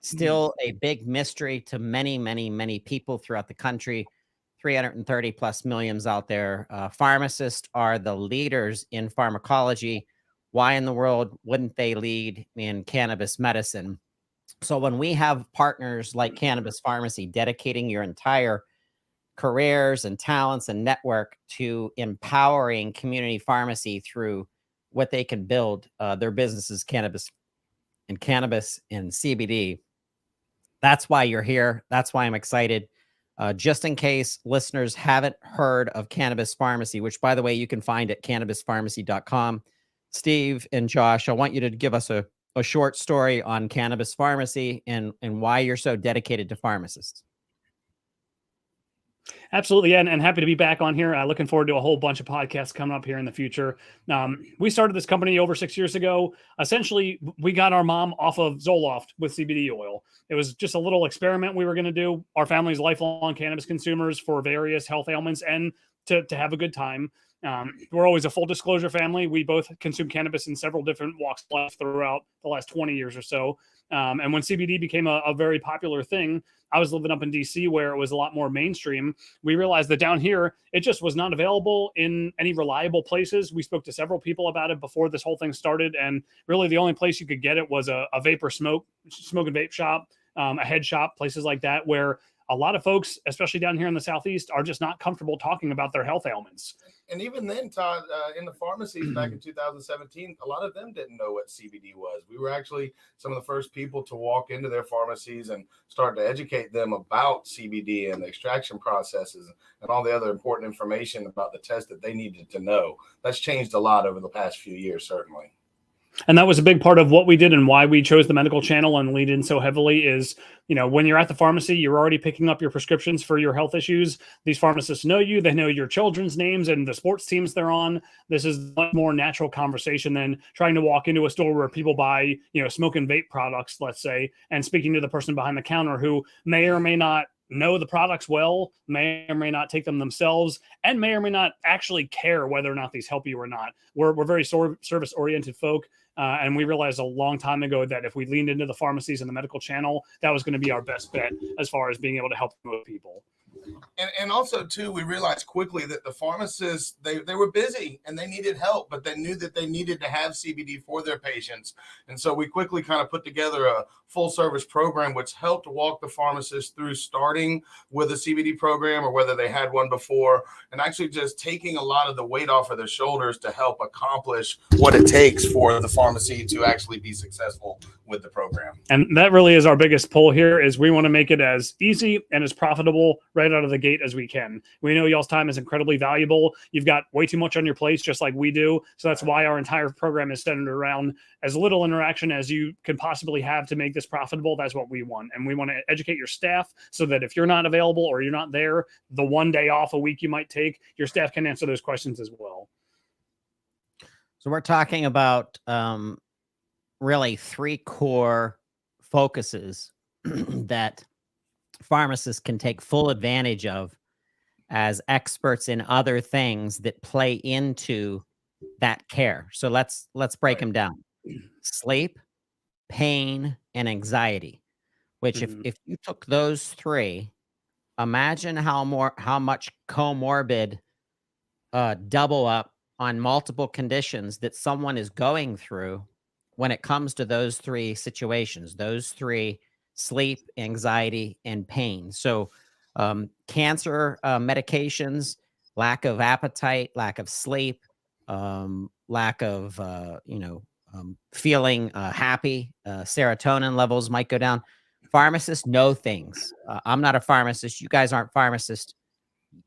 still a big mystery to many, many, many people throughout the country. 330 plus millions out there. Pharmacists are the leaders in pharmacology. Why in the world wouldn't they lead in cannabis medicine? So when we have partners like Cannabis Pharmacy dedicating your entire careers and talents and network to empowering community pharmacy through what they can build, their businesses, cannabis and CBD. That's why you're here. That's why I'm excited. Just in case listeners haven't heard of Cannabis Pharmacy, which, by the way, you can find at cannabispharmacy.com. Steve and Josh, I want you to give us a short story on Cannabis Pharmacy and why you're so dedicated to pharmacists. Absolutely. And happy to be back on here. Looking forward to a whole bunch of podcasts coming up here in the future. We started this company over 6 years ago. Essentially, we got our mom off of Zoloft with CBD oil. It was just a little experiment we were going to do. Our family's lifelong cannabis consumers for various health ailments and to have a good time. We're always a full disclosure family. We both consume cannabis in several different walks of life throughout the last 20 years or so. And when CBD became a very popular thing, I was living up in DC where it was a lot more mainstream. We realized that down here, it just was not available in any reliable places. We spoke to several people about it before this whole thing started. And really the only place you could get it was a vapor smoke and vape shop, a head shop, places like that, where a lot of folks, especially down here in the Southeast, are just not comfortable talking about their health ailments. And even then, Todd, in the pharmacies back in 2017, a lot of them didn't know what CBD was. We were actually some of the first people to walk into their pharmacies and start to educate them about CBD and the extraction processes and all the other important information about the test that they needed to know. That's changed a lot over the past few years, certainly. And that was a big part of what we did and why we chose the medical channel and lead in so heavily is, you know, when you're at the pharmacy, you're already picking up your prescriptions for your health issues. These pharmacists know you. They know your children's names and the sports teams they're on. This is a much more natural conversation than trying to walk into a store where people buy, you know, smoke and vape products, let's say, and speaking to the person behind the counter who may or may not know the products well, may or may not take them themselves, and may or may not actually care whether or not these help you or not. We're very service-oriented folk, and we realized a long time ago that if we leaned into the pharmacies and the medical channel, that was going to be our best bet as far as being able to help most people. And also, too, we realized quickly that the pharmacists, they were busy and they needed help, but they knew that they needed to have CBD for their patients. And so we quickly kind of put together a full service program, which helped walk the pharmacists through starting with a CBD program or whether they had one before, and actually just taking a lot of the weight off of their shoulders to help accomplish what it takes for the pharmacy to actually be successful with the program. And that really is our biggest pull here is we want to make it as easy and as profitable right out of the gate as we can. We know y'all's time is incredibly valuable. You've got way too much on your plate, just like we do. So that's why our entire program is centered around as little interaction as you can possibly have to make this profitable. That's what we want. And we want to educate your staff so that if you're not available or you're not there, the one day off a week you might take, your staff can answer those questions as well. So we're talking about really three core focuses that pharmacists can take full advantage of as experts in other things that play into that care. So let's break them down. Sleep, pain, and anxiety, which if you took those three, imagine how much comorbid double up on multiple conditions that someone is going through when it comes to those three situations, those three: sleep, anxiety, and pain. So cancer medications, lack of appetite, lack of sleep, lack of, feeling happy, serotonin levels might go down. Pharmacists know things. I'm not a pharmacist. You guys aren't pharmacists.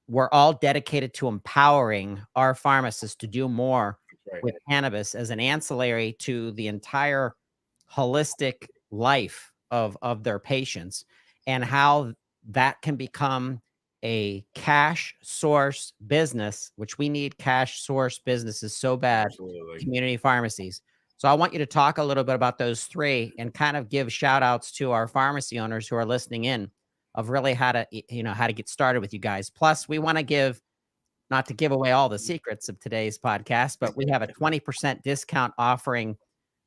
We're all dedicated to empowering our pharmacists to do more with cannabis as an ancillary to the entire holistic life of their patients, and how that can become a cash source business, which we need cash source businesses so bad, Absolutely. community pharmacies. So I want you to talk a little bit about those three and kind of give shout outs to our pharmacy owners who are listening in of really how to, how to get started with you guys. Plus, we want to give, not to give away all the secrets of today's podcast, but we have a 20% discount offering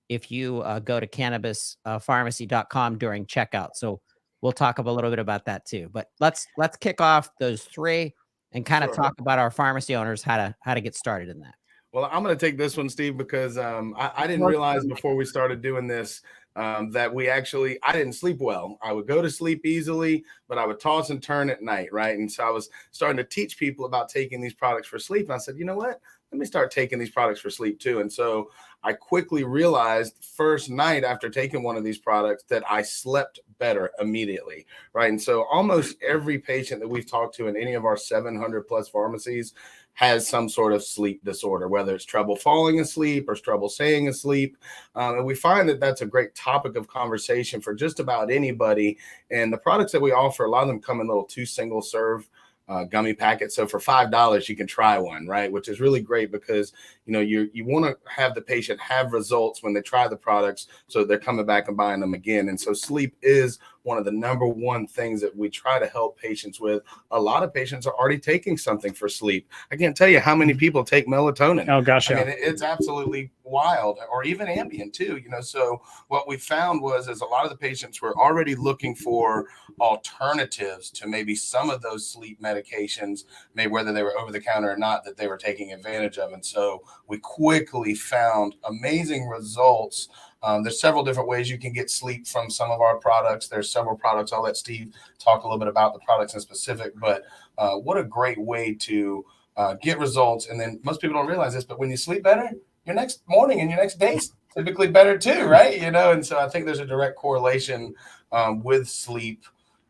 if you go to cannabispharmacy.com during checkout. So we'll talk a little bit about that too. But let's kick off those three and kind of Sure. talk about our pharmacy owners how to get started in that. Well, I'm going to take this one, Steve, because I didn't realize before we started doing this that I didn't sleep well. I would go to sleep easily, but I would toss and turn at night, right? And so I was starting to teach people about taking these products for sleep. And I said, you know what? Let me start taking these products for sleep too. And so I quickly realized first night after taking one of these products that I slept better immediately, right? And so almost every patient that we've talked to in any of our 700 plus pharmacies has some sort of sleep disorder, whether it's trouble falling asleep or trouble staying asleep. And we find that that's a great topic of conversation for just about anybody. And the products that we offer, a lot of them come in little 2 single serve gummy packets. So for $5, you can try one, right? Which is really great because, you want to have the patient have results when they try the products so they're coming back and buying them again. And so sleep is one of the number one things that we try to help patients with. A lot of patients are already taking something for sleep. I can't tell you how many people take melatonin. Oh gosh, yeah. I mean, it's absolutely wild, or even Ambien too, So what we found is a lot of the patients were already looking for alternatives to maybe some of those sleep medications, maybe whether they were over the counter or not, that they were taking advantage of. And so we quickly found amazing results. There's several different ways you can get sleep from some of our products. There's several products. I'll let Steve talk a little bit about the products in specific, but what a great way to get results. And then most people don't realize this, but when you sleep better, your next morning and your next day's typically better too, right? And so I think there's a direct correlation with sleep.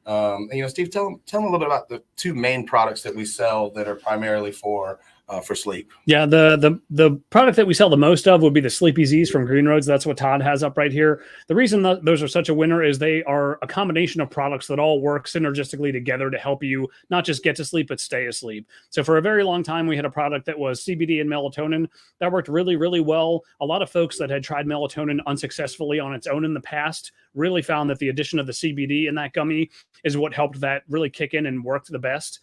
Steve, tell them a little bit about the 2 main products that we sell that are primarily for sleep. Yeah, the product that we sell the most of would be the Sleepy Z's from Green Roads. That's what Todd has up right here. The reason that those are such a winner is they are a combination of products that all work synergistically together to help you not just get to sleep, but stay asleep. So for a very long time, we had a product that was CBD and melatonin that worked really, really well. A lot of folks that had tried melatonin unsuccessfully on its own in the past really found that the addition of the CBD in that gummy is what helped that really kick in and work the best.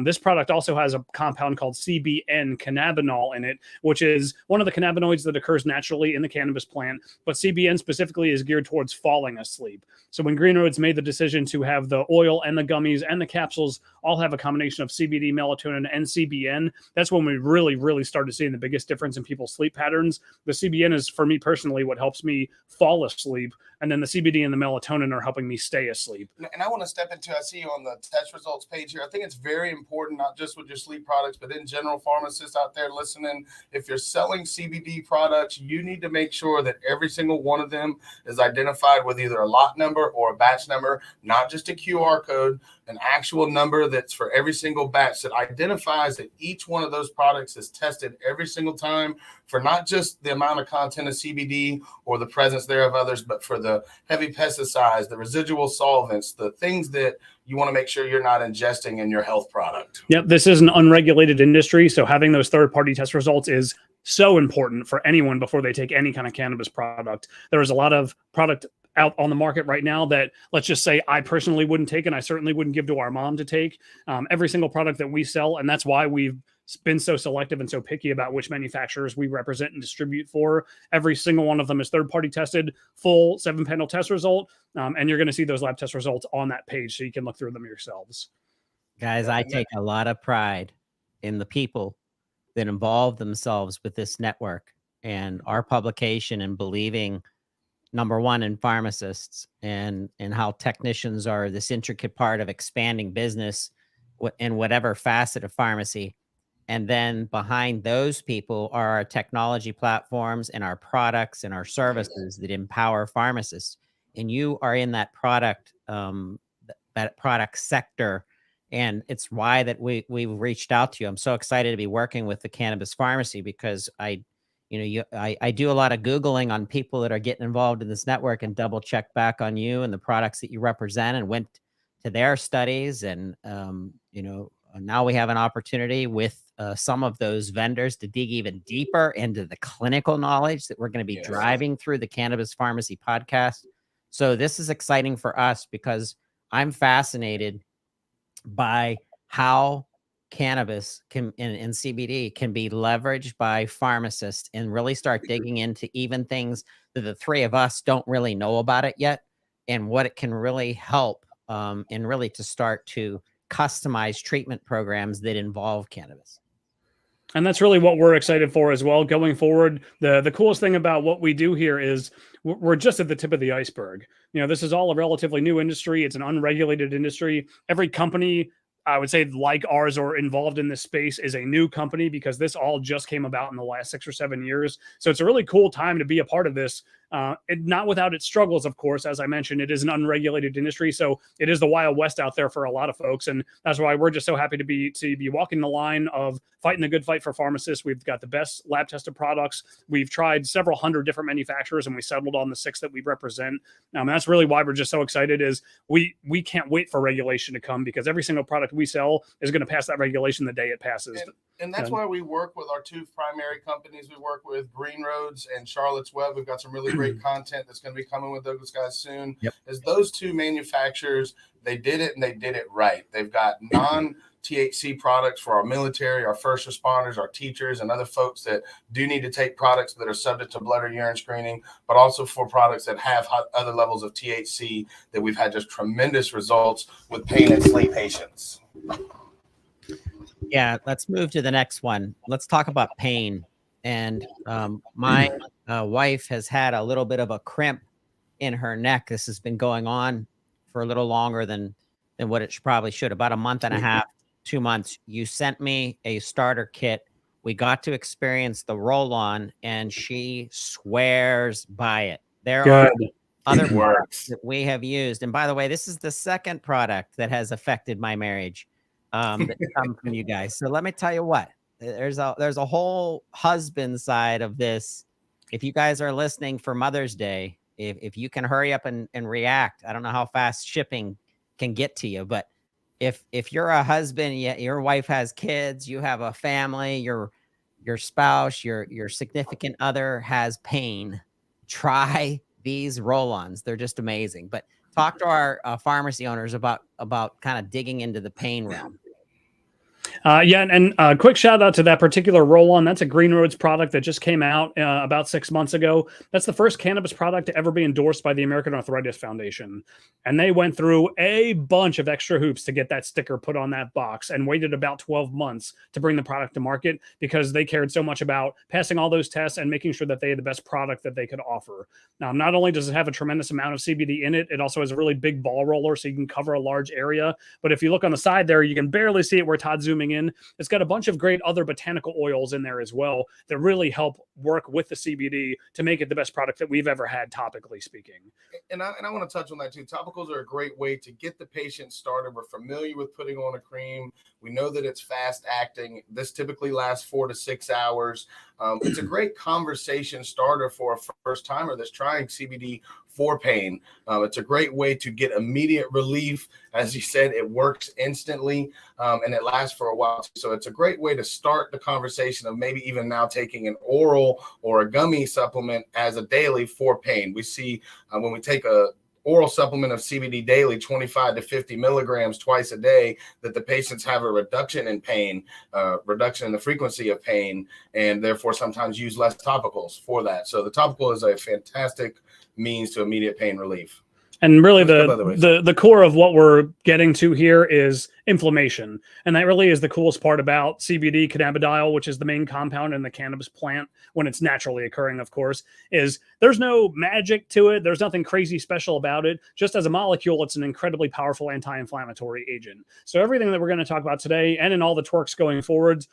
This product also has a compound called CBN cannabinol in it, which is one of the cannabinoids that occurs naturally in the cannabis plant, but CBN specifically is geared towards falling asleep. So when Green Roads made the decision to have the oil and the gummies and the capsules all have a combination of CBD, melatonin, and CBN, that's when we really, really started seeing the biggest difference in people's sleep patterns. The CBN is, for me personally, what helps me fall asleep, and then the CBD and the melatonin are helping me stay asleep. And I want to step into, I see you on the test results page here. I think it's very important, not just with your sleep products, but in general, pharmacists out there listening, if you're selling CBD products, you need to make sure that every single one of them is identified with either a lot number or a batch number, not just a QR code, an actual number that's for every single batch that identifies that each one of those products is tested every single time for not just the amount of content of CBD or the presence there of others, but for the heavy pesticides, the residual solvents, the things that you want to make sure you're not ingesting in your health product. Yep, this is an unregulated industry, so having those third-party test results is so important for anyone before they take any kind of cannabis product. There is a lot of product out on the market right now that, let's just say, I personally wouldn't take, and I certainly wouldn't give to our mom to take. Every single product that we sell, and that's why we've been so selective and so picky about which manufacturers we represent and distribute for. Every single one of them is third-party tested, full 7-panel test result, and you're going to see those lab test results on that page so you can look through them yourselves. Guys, I take a lot of pride in the people that involve themselves with this network and our publication, and believing, number one, in pharmacists and how technicians are this intricate part of expanding business in whatever facet of pharmacy. And then behind those people are our technology platforms and our products and our services that empower pharmacists. And you are in that product sector. And it's why that we've reached out to you. I'm so excited to be working with the Cannabis Pharmacy because I do a lot of Googling on people that are getting involved in this network and double check back on you and the products that you represent and went to their studies. And, now we have an opportunity with some of those vendors to dig even deeper into the clinical knowledge that we're going to be driving through the Cannabis Pharmacy podcast. So this is exciting for us because I'm fascinated by how cannabis and CBD can be leveraged by pharmacists and really start digging into even things that the three of us don't really know about it yet, and what it can really help, and really to start to customize treatment programs that involve cannabis. And that's really what we're excited for as well going forward. The coolest thing about what we do here is we're just at the tip of the iceberg. This is all a relatively new industry. It's an unregulated industry. Every company, I would say, like ours or involved in this space is a new company because this all just came about in the last 6 or 7 years. So it's a really cool time to be a part of this. Not without its struggles, of course. As I mentioned, it is an unregulated industry, so it is the Wild West out there for a lot of folks, and that's why we're just so happy to be walking the line of fighting the good fight for pharmacists. We've got the best lab tested products. We've tried several hundred different manufacturers, and we settled on the 6 that we represent. And that's really why we're just so excited. Is we can't wait for regulation to come because every single product we sell is going to pass that regulation the day it passes. And that's why we work with our 2 primary companies. We work with Green Roads and Charlotte's Web. We've got some really great content that's going to be coming with those guys soon. As those 2 manufacturers, they did it and they did it right. They've got non-THC products for our military, our first responders, our teachers, and other folks that do need to take products that are subject to blood or urine screening, but also for products that have other levels of THC that we've had just tremendous results with pain and sleep patients. Yeah, let's move to the next one. Let's talk about pain. And my wife has had a little bit of a crimp in her neck. This has been going on for a little longer than what it probably should. About a month and a half, 2 months. You sent me a starter kit. We got to experience the roll-on, and she swears by it. There are other products that we have used. And by the way, this is the second product that has affected my marriage that come from you guys. So let me tell you what. There's a whole husband side of this. If you guys are listening for Mother's Day, if you can hurry up and react, I don't know how fast shipping can get to you, but if you're a husband, your wife has kids, you have a family, your spouse, your significant other has pain, try these roll-ons. They're just amazing. But talk to our pharmacy owners about kind of digging into the pain realm. And a quick shout out to that particular roll-on. That's a Green Roads product that just came out about 6 months ago. That's the first cannabis product to ever be endorsed by the American Arthritis Foundation. And they went through a bunch of extra hoops to get that sticker put on that box and waited about 12 months to bring the product to market because they cared so much about passing all those tests and making sure that they had the best product that they could offer. Now, not only does it have a tremendous amount of CBD in it, it also has a really big ball roller so you can cover a large area. But if you look on the side there, you can barely see it where Todd's zooming in. It's got a bunch of great other botanical oils in there as well that really help work with the CBD to make it the best product that we've ever had, topically speaking. And I want to touch on that too. Topicals are a great way to get the patient started. We're familiar with putting on a cream. We know that it's fast acting. This typically lasts 4 to 6 hours. It's a great conversation starter for a first timer that's trying CBD for pain. It's a great way to get immediate relief. As you said, it works instantly and it lasts for a while. So it's a great way to start the conversation of maybe even now taking an oral or a gummy supplement as a daily for pain. We see when we take a oral supplement of CBD daily, 25 to 50 milligrams twice a day, that the patients have a reduction in pain, reduction in the frequency of pain, and therefore sometimes use less topicals for that. So the topical is a fantastic means to immediate pain relief. And really the core of what we're getting to here is inflammation. And that really is the coolest part about CBD, cannabidiol, which is the main compound in the cannabis plant when it's naturally occurring, of course, is there's no magic to it. There's nothing crazy special about it. Just as a molecule, it's an incredibly powerful anti-inflammatory agent. So everything that we're going to talk about today and in all the twerks going forwards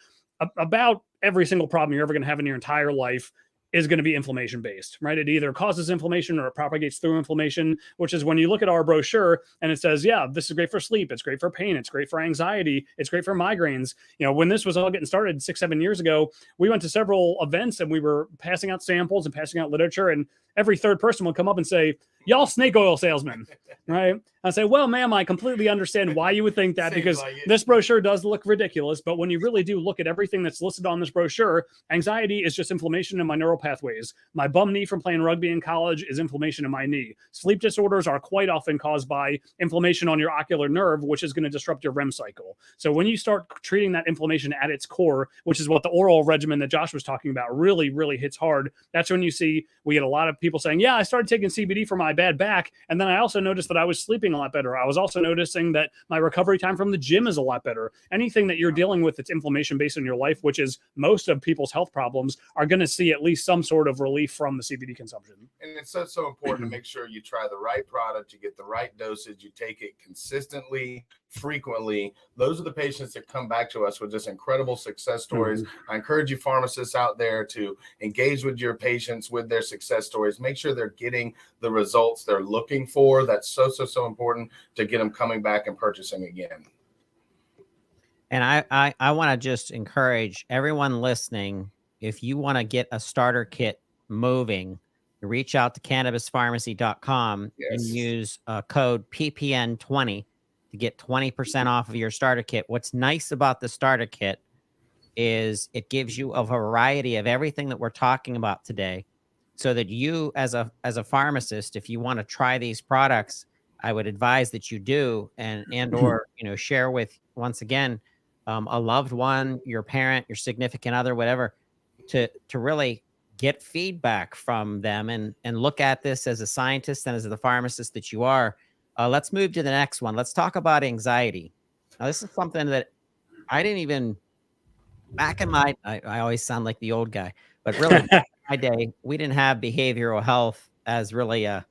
about every single problem you're ever going to have in your entire life is going to be inflammation based, right? It either causes inflammation or it propagates through inflammation, which is when you look at our brochure and it says, yeah, this is great for sleep. It's great for pain. It's great for anxiety. It's great for migraines. When this was all getting started 6-7 years ago, we went to several events and we were passing out samples and passing out literature, and every third person would come up and say, y'all snake oil salesmen, right? I say, well, ma'am, I completely understand why you would think that, because this brochure does look ridiculous. But when you really do look at everything that's listed on this brochure, anxiety is just inflammation in my neural pathways. My bum knee from playing rugby in college is inflammation in my knee. Sleep disorders are quite often caused by inflammation on your ocular nerve, which is going to disrupt your REM cycle. So when you start treating that inflammation at its core, which is what the oral regimen that Josh was talking about really, really hits hard, that's when you see we get a lot of people saying, yeah, I started taking CBD for my bad back. And then I also noticed that I was sleeping a lot better. I was also noticing that my recovery time from the gym is a lot better. Anything that you're dealing with that's inflammation based in your life, which is most of people's health problems, are going to see at least some sort of relief from the CBD consumption. And it's so important to make sure you try the right product, you get the right dosage, you take it consistently, frequently. Those are the patients that come back to us with just incredible success stories. I encourage you pharmacists out there to engage with your patients with their success stories. Make sure they're getting the results they're looking for. That's so important to get them coming back and purchasing again. And I want to just encourage everyone listening, if you want to get a starter kit moving, reach out to cannabispharmacy.com and use code PPN20 to get 20% off of your starter kit. What's nice about the starter kit is it gives you a variety of everything that we're talking about today, so that you as a pharmacist, if you want to try these products, I would advise that you do, and or share with, once again, a loved one, your parent, your significant other, whatever, to really get feedback from them and look at this as a scientist and as the pharmacist that you are. Let's move to the next one. Let's talk about anxiety. Now, this is something that I didn't even, back in my, I always sound like the old guy, but really back in my day, we didn't have behavioral health as really a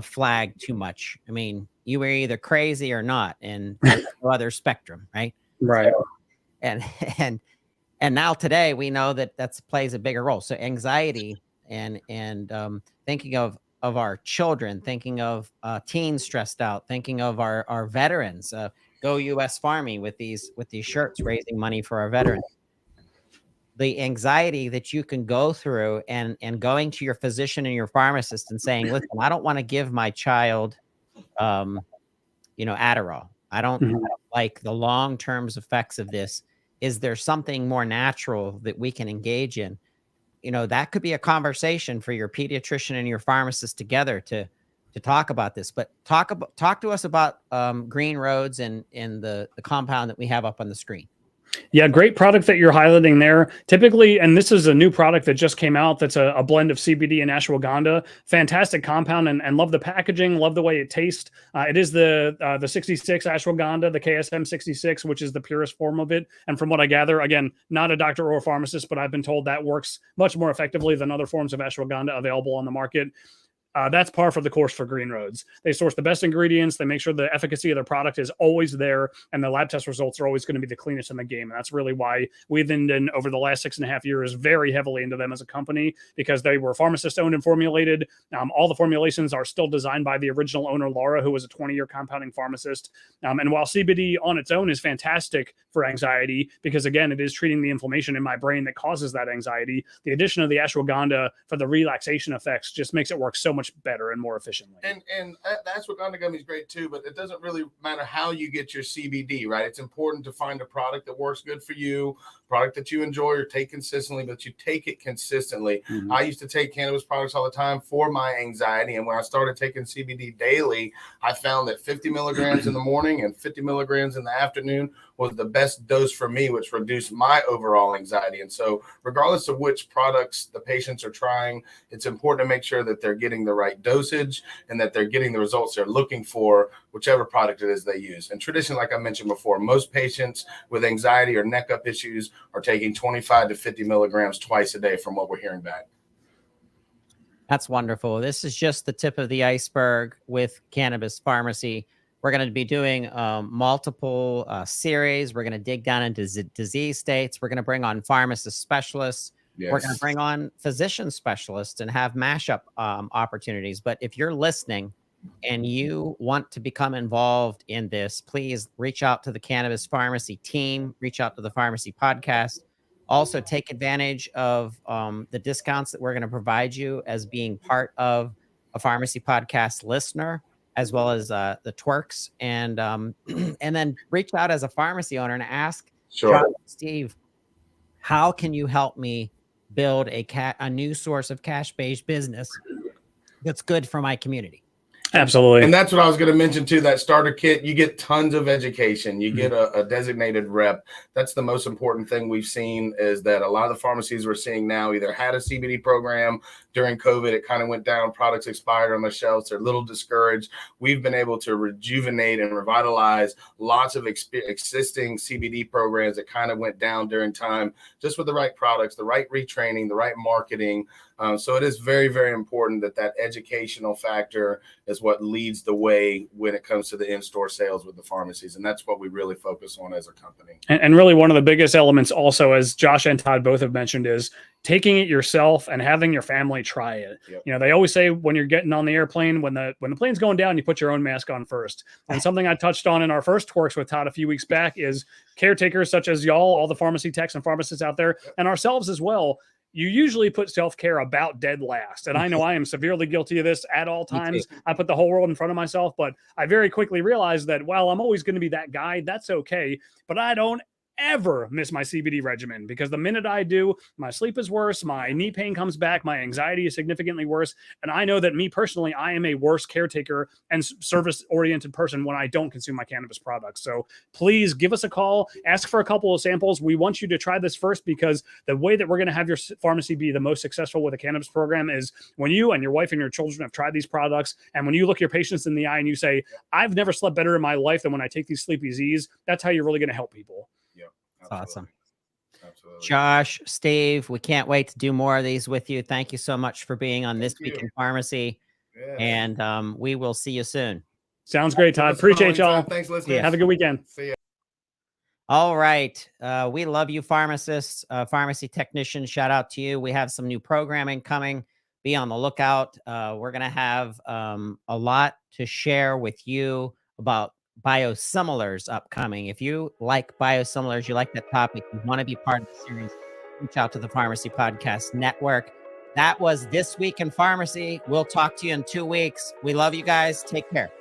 flag too much. I mean, you were either crazy or not, and there's no other spectrum, right? Right. So, and now today we know that plays a bigger role. So anxiety and thinking of our children, thinking of teens stressed out, thinking of our veterans. Go U.S. Army with these shirts raising money for our veterans. The anxiety that you can go through and going to your physician and your pharmacist and saying, listen, I don't want to give my child, Adderall. I don't like the long-term effects of this. Is there something more natural that we can engage in? That could be a conversation for your pediatrician and your pharmacist together to talk about this. But talk to us about Green Roads and the compound that we have up on the screen. Yeah, great product that you're highlighting there. Typically, and this is a new product that just came out that's a blend of CBD and ashwagandha. Fantastic compound, and love the packaging, love the way it tastes. It is the 66 ashwagandha, the KSM 66, which is the purest form of it. And from what I gather, again, not a doctor or a pharmacist, but I've been told that works much more effectively than other forms of ashwagandha available on the market. That's par for the course for Green Roads. They source the best ingredients. They make sure the efficacy of their product is always there, and the lab test results are always going to be the cleanest in the game. And that's really why we've been, over the last 6.5 years, very heavily into them as a company, because they were pharmacist owned and formulated. All the formulations are still designed by the original owner, Laura, who was a 20-year compounding pharmacist. And while CBD on its own is fantastic for anxiety, because again, it is treating the inflammation in my brain that causes that anxiety, the addition of the ashwagandha for the relaxation effects just makes it work so much better and more efficiently. And the ashwagandha gummy is great too, but it doesn't really matter how you get your CBD, right? It's important to find a product that works good for you, product that you enjoy or take consistently, but you take it consistently. I used to take cannabis products all the time for my anxiety, and when I started taking CBD daily, I found that 50 milligrams in the morning and 50 milligrams in the afternoon was the best dose for me, which reduced my overall anxiety. And so regardless of which products the patients are trying, it's important to make sure that they're getting the right dosage and that they're getting the results they're looking for, whichever product it is they use. And traditionally, like I mentioned before, most patients with anxiety or neck up issues are taking 25 to 50 milligrams twice a day from what we're hearing back. That's wonderful. This is just the tip of the iceberg with Cannabis Pharmacy. We're going to be doing multiple series. We're going to dig down into disease states. We're going to bring on pharmacist specialists. We're going to bring on physician specialists and have mashup opportunities. But if you're listening and you want to become involved in this, please reach out to the Cannabis Pharmacy team, reach out to the Pharmacy Podcast. Also, take advantage of the discounts that we're going to provide you as being part of a Pharmacy Podcast listener, as well as the twerks, and then reach out as a pharmacy owner and ask Steve, how can you help me build a new source of cash-based business that's good for my community? Absolutely. And that's what I was going to mention too, that starter kit. You get tons of education. You get a designated rep. That's the most important thing we've seen, is that a lot of the pharmacies we're seeing now either had a CBD program during COVID. It kind of went down. Products expired on the shelves. They're a little discouraged. We've been able to rejuvenate and revitalize lots of existing CBD programs that kind of went down during time, just with the right products, the right retraining, the right marketing. So it is very, very important that educational factor is what leads the way when it comes to the in-store sales with the pharmacies. And that's what we really focus on as a company. And really one of the biggest elements also, as Josh and Todd both have mentioned, is taking it yourself and having your family try it. Yep. You know, they always say when you're getting on the airplane, when the plane's going down, you put your own mask on first. And something I touched on in our first Twerks with Todd a few weeks back is caretakers such as y'all, all the pharmacy techs and pharmacists out there, and ourselves as well. You usually put self-care about dead last. And I know I am severely guilty of this at all times. I put the whole world in front of myself, but I very quickly realized that while I'm always going to be that guy, that's okay. But I don't ever miss my CBD regimen, because the minute I do, my sleep is worse, my knee pain comes back, my anxiety is significantly worse. And I know that me personally, I am a worse caretaker and service-oriented person when I don't consume my cannabis products. So please give us a call, ask for a couple of samples. We want you to try this first, because the way that we're going to have your pharmacy be the most successful with a cannabis program is when you and your wife and your children have tried these products, and when you look your patients in the eye and you say, I've never slept better in my life than when I take these Sleepy Z's, that's how you're really going to help people. Awesome. Absolutely. Josh, Steve, we can't wait to do more of these with you. Thank you so much for being on This Week in Pharmacy. Yeah. And we will see you soon. Sounds great, Todd. Appreciate y'all. Thanks, listeners. Have a good weekend. See ya. All right. We love you, pharmacists, pharmacy technicians. Shout out to you. We have some new programming coming. Be on the lookout. We're going to have a lot to share with you about biosimilars upcoming. If you like biosimilars, you like that topic, you want to be part of the series, reach out to the Pharmacy Podcast Network. That was This Week in Pharmacy. We'll talk to you in 2 weeks. We love you guys. Take care.